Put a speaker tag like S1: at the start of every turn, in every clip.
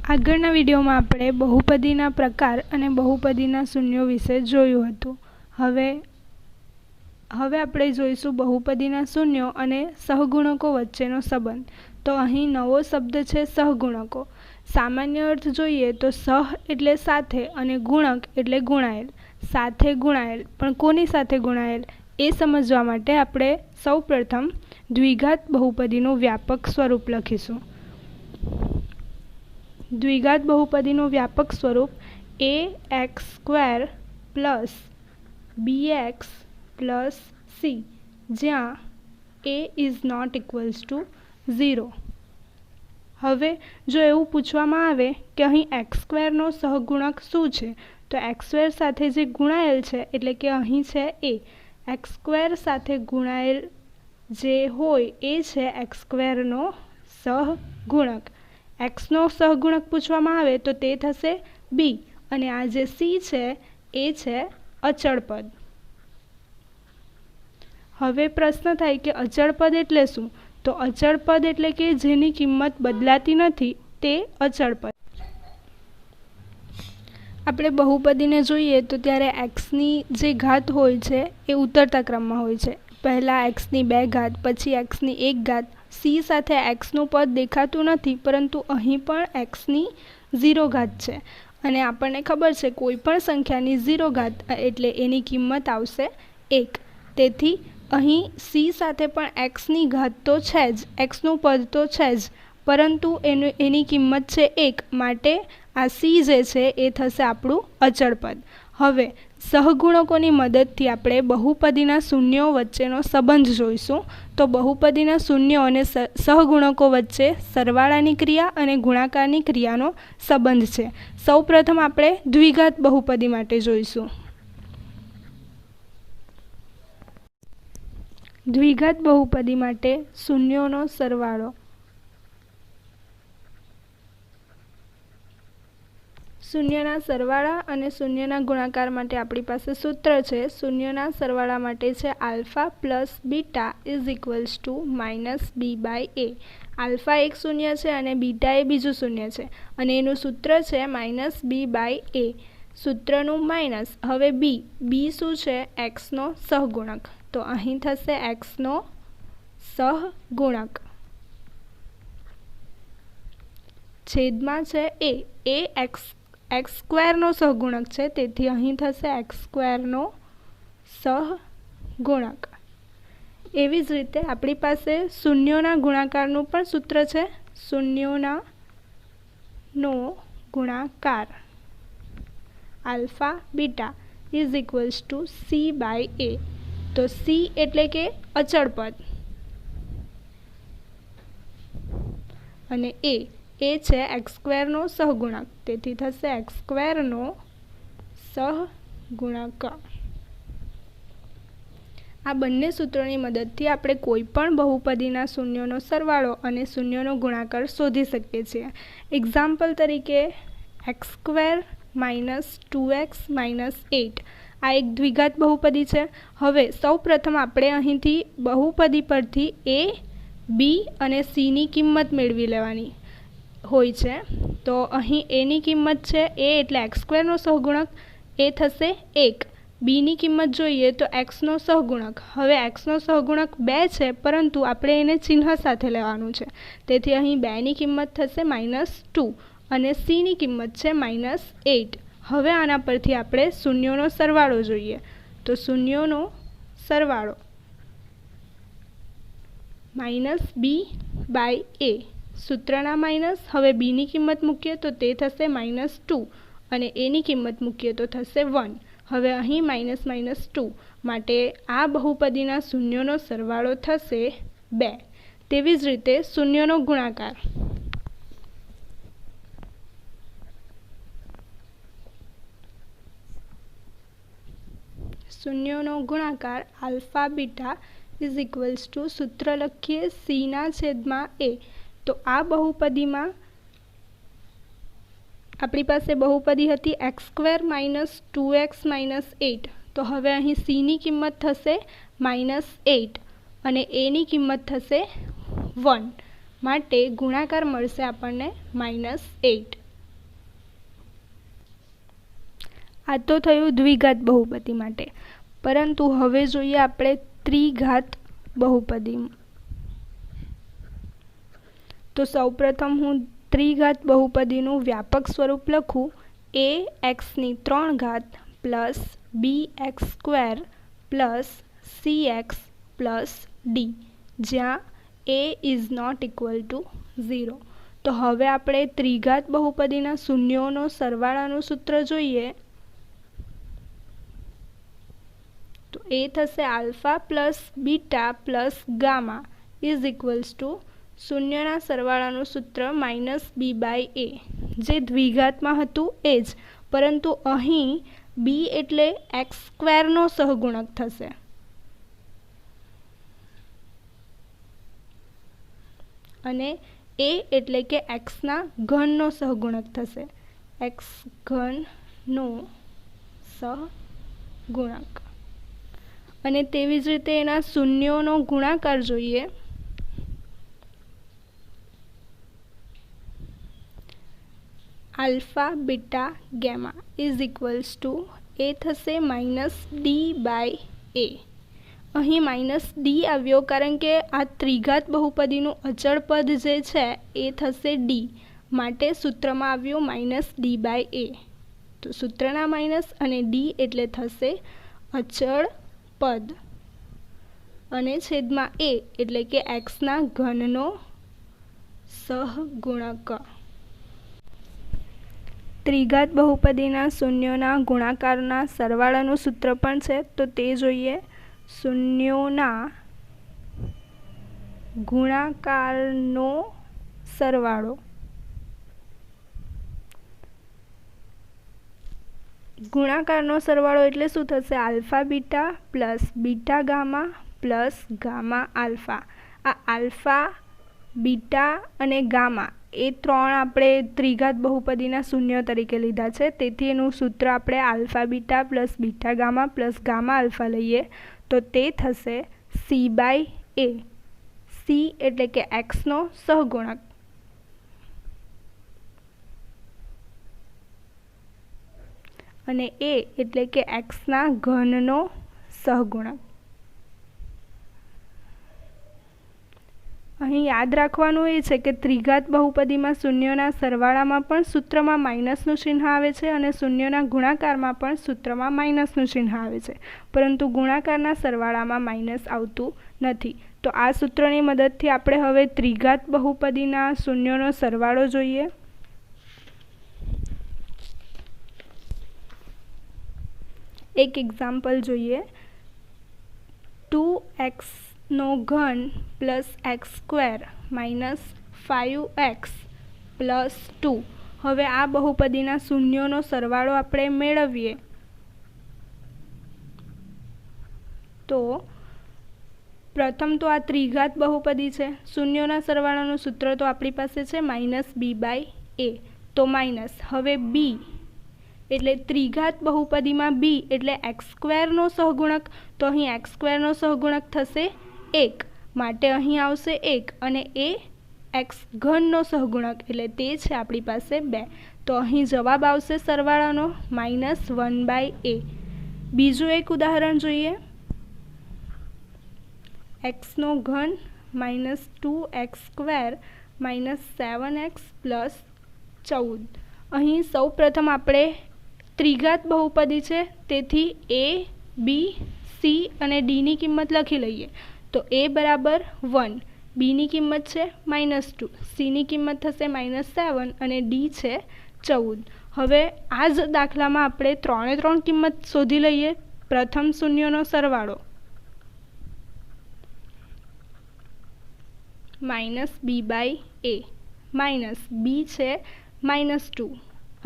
S1: આગળના વિડીયોમાં આપણે બહુપદીના પ્રકાર અને બહુપદીના શૂન્યો વિશે જોયું હતું. હવે આપણે જોઈશું બહુપદીના શૂન્યો અને સહગુણકો વચ્ચેનો સંબંધ. તો અહીં નવો શબ્દ છે સહગુણકો. સામાન્ય અર્થ જોઈએ તો સહ એટલે સાથે અને ગુણક એટલે ગુણાયેલ. સાથે ગુણાયેલ, પણ કોની સાથે ગુણાયેલ એ સમજવા માટે આપણે સૌપ્રથમ દ્વિઘાત બહુપદીનું વ્યાપક સ્વરૂપ લખીશું. દ્વિઘાત બહુપદીનું વ્યાપક સ્વરૂપ ax² + bx + c, જ્યાં a is not equals to 0. હવે જો એવું પૂછવામાં આવે કે અહીં x² નો સહગુણક શું છે, તો x² સાથે જે ગુણાયેલ છે એટલે કે અહીં છે a. x² સાથે ગુણાયેલ જે હોય એ છે x² નો સહગુણક. x નો સહગુણક પૂછવામાં આવે તો તે થશે b, અને આ જે c છે એ છે અચળ પદ. હવે પ્રશ્ન થાય કે અચળ પદ એટલે શું? તો અચળ પદ એટલે કે જેની કિંમત બદલાતી નથી તે અચળ પદ. આપણે બહુપદીને જોઈએ તો ત્યારે એક્સની જે ઘાત હોય છે એ ઉતરતા ક્રમમાં હોય છે. પહેલાં એક્સની 2 ઘાત, પછી એક્સની 1 ઘાત. સી સાથે એક્સનું પદ દેખાતું નથી, પરંતુ અહીં પણ એક્સની 0 ઘાત છે, અને આપણને ખબર છે કોઈ પણ સંખ્યાની 0 ઘાત એટલે એની કિંમત આવશે 1. તેથી અહીં સી સાથે પણ એક્સની ઘાત તો છે જ, એક્સનું પદ તો છે જ, પરંતુ એની કિંમત છે 1, માટે આ સી જે છે એ થશે આપણું અચળ પદ. હવે સહગુણકોની મદદથી આપણે બહુપદીના શૂન્યો વચ્ચેનો સંબંધ જોઈશું. તો બહુપદીના શૂન્યો અને સહગુણકો વચ્ચે સરવાળાની ક્રિયા અને ગુણાકારની ક્રિયાનો સંબંધ છે. સૌપ્રથમ આપણે દ્વિઘાત બહુપદી માટે જોઈશું. દ્વિઘાત બહુપદી માટે શૂન્યોનો સરવાળો. શૂન્યના સરવાળા અને શૂન્યના ગુણાકાર માટે આપણી પાસે સૂત્ર છે. શૂન્યના સરવાળા માટે છે alpha plus beta is equals two -b/a. Alpha એક શૂન્ય છે અને બીટા એ બીજું શૂન્ય છે, અને એનું સૂત્ર છે -b/a. સૂત્રનું માઇનસ. હવે બી શું છે? એક્સનો સહગુણક. તો અહીં થશે એક્સનો સહગુણક. છેદમાં છે એ x² નો સહગુણક છે, તેથી અહીં થશે x² નો સહગુણક. એવી જ રીતે આપણી પાસે શૂન્યોના ગુણાકારનું પણ સૂત્ર છે. શૂન્યોનો ગુણાકાર alpha beta is equals two c/a. તો c એટલે કે અચળ પદ, અને એ છે x² નો સહગુણક, તેથી થશે x² નો સહગુણક. આ બંને સૂત્રોની મદદથી આપણે કોઈ પણ બહુપદીના શૂન્યોનો સરવાળો અને શૂન્યોનો ગુણાકાર શોધી શકીએ છીએ. એક્ઝામ્પલ તરીકે x² - 2x - 8. આ એક દ્વિઘાત બહુપદી છે. હવે સૌપ્રથમ આપણે અહીંથી બહુપદી પરથી a, b અને c ની કિંમત મેળવી લેવાની હોય છે. તો અહીં એની કિંમત છે a એટલે x² નો સહગુણક, એ થશે 1. બીની કિંમત જોઈએ તો એક્સનો સહગુણક. હવે એક્સનો સહગુણક 2 છે, પરંતુ આપણે એને ચિહ્ન સાથે લેવાનું છે, તેથી અહીં 2ની કિંમત થશે -2, અને cની કિંમત છે -8. હવે આના પરથી આપણે શૂન્યોનો સરવાળો જોઈએ. તો શૂન્યોનો સરવાળો -b/a. સૂત્રના માઇનસ. હવે બીની કિંમત મૂકીએ તો તે થશે -2, અને એની કિંમત મૂકીએ તો થશે 1. હવે અહીં -2, માટે આ બહુપદીના શૂન્યોનો સરવાળો થશે 2. તેવી જ રીતે શૂન્યોનો ગુણાકાર. શૂન્યોનો ગુણાકાર alpha beta is equals two, સૂત્ર લખીએ c/a. તો આ બહુપદીમાં આપણી પાસે બહુપદી હતી x² - 2x - 8. તો હવે અહીં cની કિંમત થશે -8 અને એની કિંમત થશે 1, માટે ગુણાકાર મળશે આપણને -8. આ તો થયું દ્વિઘાત બહુપદી માટે, પરંતુ હવે જોઈએ આપણે ત્રિઘાત બહુપદી. તો સૌપ્રથમ હું ત્રિઘાત બહુપદીનું વ્યાપક સ્વરૂપ લખું. a x ની 3 ઘાત plus bx² plus cx plus d, જ્યાં a is not equal to 0. તો હવે આપણે ત્રિઘાત બહુપદીના શૂન્યોનો સરવાળાનું સૂત્ર જોઈએ. તો એ થશે alpha plus beta plus gamma is equals to શૂન્યના સરવાળાનું સૂત્ર માઇનસ b/a, જે દ્વિઘાતમાં હતું એ જ, પરંતુ અહીં b એટલે x² નો સહગુણક થશે અને a એટલે કે x ના ઘનનો સહગુણક થશે, x³ નો સહગુણક. અને તેવી જ રીતે એના શૂન્યોનો ગુણાકાર જોઈએ. Alpha beta gamma is equals to એ થશે માઇનસ d/a. અહીં માઇનસ ડી આવ્યો કારણ કે આ ત્રિઘાત બહુપદીનું અચળ પદ જે છે એ થશે ડી, માટે સૂત્રમાં આવ્યું માઇનસ d/a. તો સૂત્રના માઇનસ અને ડી એટલે થશે અચળ પદ અને છેદમાં a એટલે કે x ના ઘનનો સહગુણક. ત્રિઘાત બહુપદીના શૂન્યોના ગુણાકારના સરવાળાનું સૂત્ર પણ છે, તો તે જોઈએ. શૂન્યોના ગુણાકારનો સરવાળો. ગુણાકારનો સરવાળો એટલે શું થશે? Alpha beta plus beta gamma plus gamma alpha. આ આલ્ફા, બીટા અને ગામા એ 3 આપણે ત્રિઘાત બહુપદીના શૂન્ય તરીકે લીધા છે, તેથી એનું સૂત્ર આપણે alpha beta plus beta gamma plus gamma alpha લઈએ તો તે થશે c/a. c એટલે કે x નો સહગુણક અને a એટલે કે x ના ઘનનો સહગુણક. અહીં યાદ રાખવાનું એ છે કે ત્રિઘાત બહુપદીમાં શૂન્યોના સરવાળામાં પણ સૂત્રમાં માઇનસનું ચિહ્ન આવે છે અને શૂન્યોના ગુણાકારમાં પણ સૂત્રમાં માઇનસનું ચિહ્ન આવે છે, પરંતુ ગુણાકારના સરવાળામાં માઇનસ આવતું નથી. તો આ સૂત્રની મદદથી આપણે હવે ત્રિઘાત બહુપદીના શૂન્યોનો સરવાળો જોઈએ. એક એક્ઝામ્પલ જોઈએ. 2x³ plus x² minus 5x plus 2. હવે આ બહુપદીના શૂન્યોનો સરવાળો આપણે મેળવીએ તો પ્રથમ તો આ ત્રિઘાત બહુપદી છે, શૂન્યોના સરવાળાનું સૂત્ર તો આપણી પાસે છે માઇનસ b/a. તો માઇનસ હવે b એટલે ત્રિઘાત બહુપદીમાં b એટલે x² નો સહગુણક, તો અહીં x² નો સહગુણક થશે 1, માટે અહીં આવશે 1 અને એ x³ નો સહગુણક એટલે તે છે આપણી પાસે 2. તો અહીં જવાબ આવશે સરવાળાનો માઇનસ 1/a. બીજું એક ઉદાહરણ જોઈએ. x³ minus 2x² minus 7x plus 14. અહીં સૌ પ્રથમ આપણે ત્રિઘાત બહુપદી છે, તેથી a, b, c અને d ની કિંમત લખી લઈએ. તો a બરાબર 1, b ની કિંમત છે -2, c ની કિંમત થશે -7 અને d છે 14. હવે આ જ દાખલામાં આપણે 3 કિંમત શોધી લઈએ. પ્રથમ શૂન્યોનો સરવાળો માઇનસ b/a માઇનસ b છે -2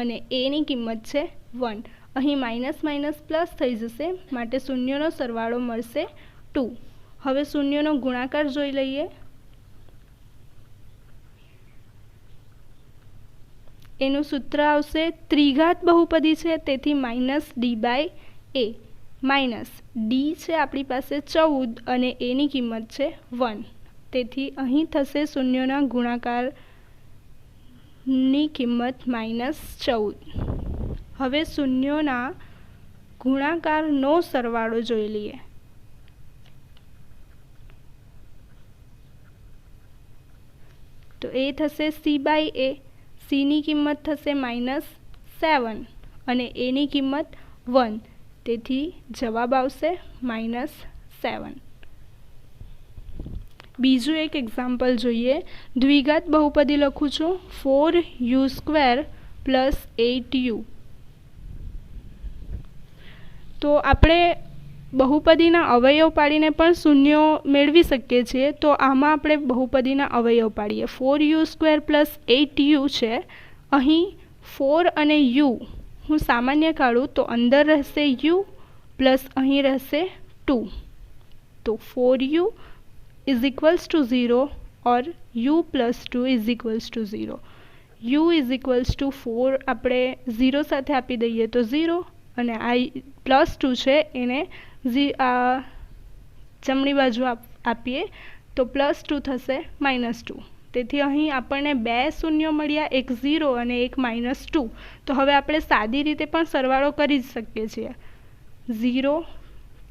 S1: અને a ની કિંમત છે 1. અહીં માઇનસ માઇનસ પ્લસ થઈ જશે, માટે શૂન્યનો સરવાળો મળશે 2. હવે શૂન્યનો ગુણાકાર જોઈ લઈએ. એનું સૂત્ર આવશે, ત્રિઘાત બહુપદી છે તેથી માઇનસ d/a માઇનસ d છે આપણી પાસે 14 અને a ની કિંમત છે 1. તેથી અહીં થશે શૂન્યોના ગુણાકારની કિંમત -14. હવે શૂન્યોના ગુણાકારનો સરવાળો જોઈ લઈએ. તો એ થશે c/a. cની કિંમત થશે -7 અને એની કિંમત 1. તેથી જવાબ આવશે -7. બીજું એક એક્ઝામ્પલ જોઈએ. દ્વિઘાત બહુપદી લખું છું 4u² + 8u. તો આપણે બહુપદીના અવયવ પાડીને પણ શૂન્યો મેળવી શકીએ છીએ. તો આમાં આપણે બહુપદીના અવયવ પાડીએ. 4u² + 8u છે. અહીં 4 અને u હું સામાન્ય કાઢું તો અંદર રહેશે u પ્લસ અહીં રહેશે 2. તો 4u = 0 और u + 2 = 0. u = 4 આપણે 0 સાથે આપી દઈએ તો 0 અને આ +2 છે એને જમણી બાજુ આપીએ તો +2 થશે -2. તેથી અહીં આપણને 2 શૂન્યો મળ્યા, એક 0 અને એક -2. તો હવે આપણે સાદી રીતે પણ સરવાળો કરી જ શકીએ છીએ. 0 +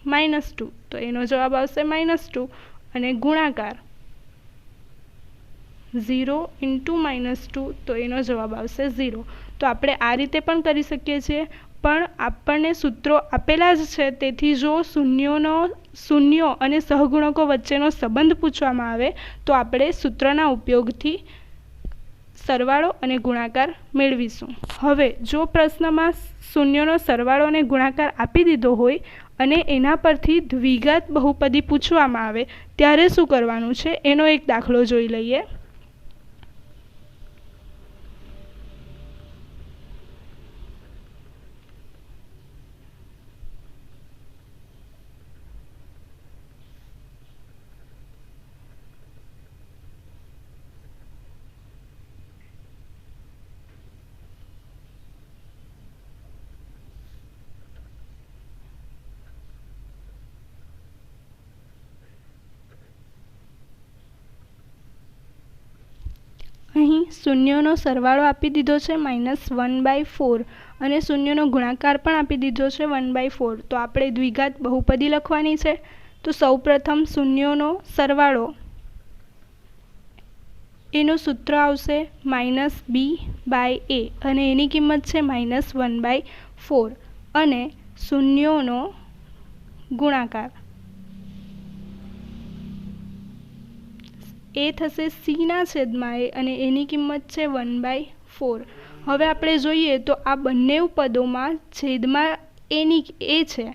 S1: -2 તો એનો જવાબ આવશે -2 અને ગુણાકાર 0 × -2 તો એનો જવાબ આવશે 0. તો આપણે આ રીતે પણ કરી શકીએ છીએ, પણ આપણને સૂત્રો આપેલા જ છે. તેથી જો શૂન્યો અને સહગુણકો વચ્ચેનો સંબંધ પૂછવામાં આવે તો આપણે સૂત્રના ઉપયોગથી સરવાળો અને ગુણાકાર મેળવીશું. હવે જો પ્રશ્નમાં શૂન્યોનો સરવાળો અને ગુણાકાર આપી દીધો હોય અને એના પરથી દ્વિઘાત બહુપદી પૂછવામાં આવે ત્યારે શું કરવાનું છે એનો એક દાખલો જોઈ લઈએ. અહીં શૂન્યોનો સરવાળો આપી દીધો છે -1/4 અને શૂન્યનો ગુણાકાર પણ આપી દીધો છે 1/4. તો આપણે દ્વિઘાત બહુપદી લખવાની છે. તો સૌપ્રથમ શૂન્યોનો સરવાળો એનું સૂત્ર આવશે -b/a અને એની કિંમત છે -1/4 અને શૂન્યોનો ગુણાકાર એ થશે c/a અને એની કિંમત છે 1/4. હવે આપણે જોઈએ તો આ બંને પદોમાં છેદમાં એ છે.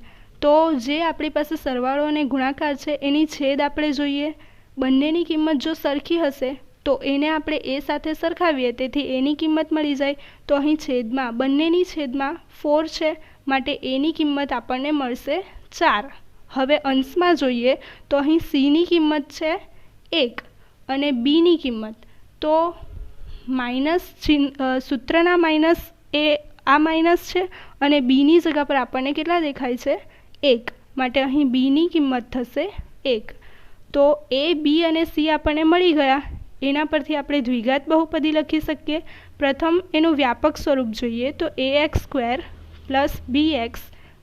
S1: તો જે આપણી પાસે સરવાળો અને ગુણાકાર છે એની છેદ આપણે જોઈએ. બંનેની કિંમત જો સરખી હશે તો એને આપણે એ સાથે સરખાવીએ, તેથી એની કિંમત મળી જાય. તો અહીં છેદમાં બંનેની છેદમાં 4 છે, માટે એની કિંમત આપણને મળશે 4. હવે અંશમાં જોઈએ તો અહીં cની કિંમત છે 1 અને બીની કિંમત તો સૂત્રના માઇનસ એ આ માઇનસ છે અને બીની જગ્યા પર આપણને કેટલા દેખાય છે 1, માટે અહીં બીની કિંમત થશે 1. તો a, b અને c આપણને મળી ગયા. એના પરથી આપણે દ્વિઘાત બહુપદી લખી શકીએ. પ્રથમ એનું વ્યાપક સ્વરૂપ જોઈએ તો ax² + bx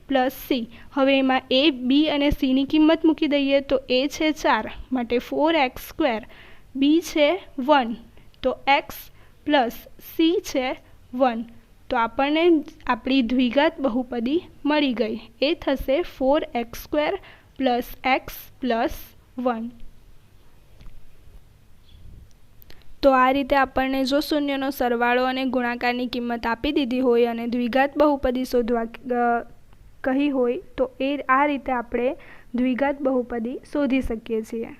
S1: + c. હવે એમાં a, b અને cની કિંમત મૂકી દઈએ તો a છે 4 માટે 4x², b છે 1 તો x પ્લસ c છે 1. તો આપણને આપણી દ્વિઘાત બહુપદી મળી ગઈ. એ થશે 4x² + x + 1. તો આ રીતે આપણને જો શૂન્યનો સરવાળો અને ગુણાકારની કિંમત આપી દીધી હોય અને દ્વિઘાત બહુપદી શોધવા કહી હોય તો આ રીતે આપણે દ્વિઘાત બહુપદી શોધી શકીએ છીએ.